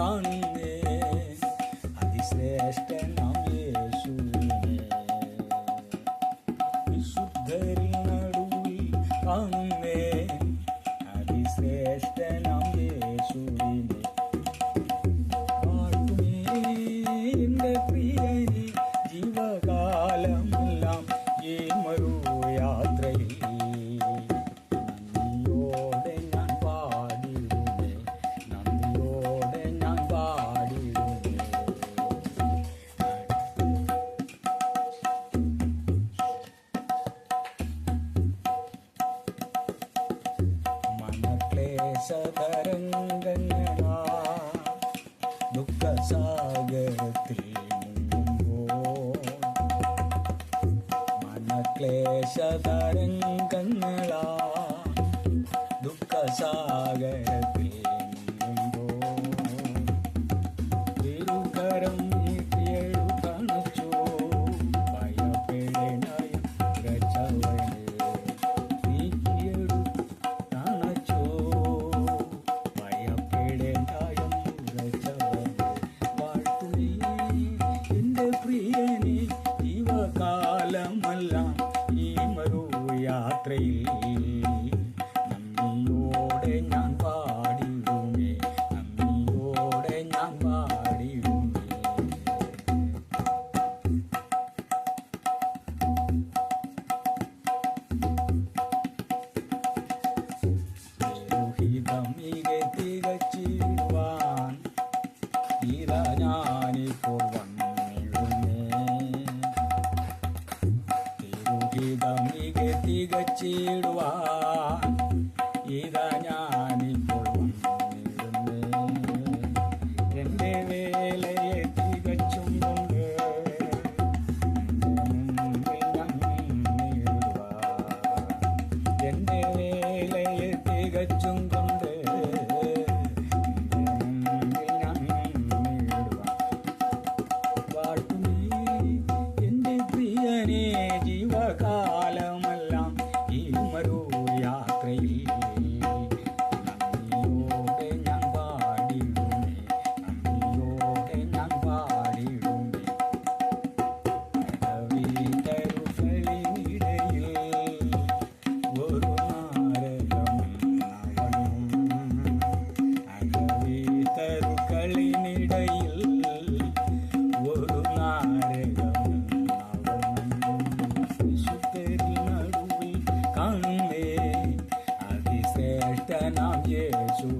കാണുന്നേ അതിശ്രേഷ്ഠനാം യേശുവിനെ വിശുദ്ധരിൽ നടുവിൽ കാണുന്നേ അതിശ്രേഷ്ഠനാം യേശുവിനെ പാടുമേ എന്റെ പ്രിയനെ ജീവകാലമെല്ലാം ഈ മരു യാത്രയിൽ നന്ദിയോടെ ഞാൻ പാടിടുമേ നന്ദിയോടെ ഞാൻ പാടിടുമേ മനക്ലേശതരംഗങ്ങളാ ദുഃഖസാഗരത്തിൽ മുങ്ങുമ്പോൾ മനക്ലേശതരംഗങ്ങളാ ദുഃഖസാഗരത്തിൽ മുങ്ങുമ്പോൾ തിരുകരം നീട്ടിയെഴുതണച്ചു ഭയപ്പെടേണയും രക്ഷവനെ നീക്കിയെഴുതണച്ചു ഭയപ്പെടേണ്ടയും രക്ഷവനെ വാഴ്ത്തുമേ എന്റെ പ്രിയനെ ജീവകാലമെല്ലാം ഈ മരു യാത്രയിൽ നന്ദിയോടെ ഞാൻ പാടിടുമേ നന്ദിയോടെ ഞാൻ പാടിടുമേ തിരുഹിതമികെ തികച്ചിടുവാൻ ഇതാ ഞാനിപ്പോൾ വന്നിടുന്നേ തിരുഹിതമികെ തികച്ചിടുവാൻ ഇതാ ഞാനിപ്പോൾ വന്നിടുന്നേ എന്റെ വേലയെ തികച്ചും കൊണ്ട് മുമ്പിൽ ഞാൻ നിന്നിടുവാൻ എന്റെ വേലയെ തികച്ചും കൊണ്ട് മുമ്പിൽ ഞാൻ നിന്നിടുവാൻ വാഴ്ത്തുമേ എന്റെ പ്രിയനെ ജീവകാലമെല്ലാം ഈ മരു യാത്രയിൽ നന്ദിയോടെ ഞാൻ പാടിടുമേ നന്ദിയോടെ ഞാൻ പാടിടുമേ അടവിതരുകളിനിടയിൽ ഒരു നാരകമെന്നവനും അടവിതരുകളിനിടയിൽ ഒരു നാരകമെന്നവനും വിശുദ്ധരിൽ നടുവിൽ കാണുന്നേ അതിശ്രേഷ്ഠനാം യേശു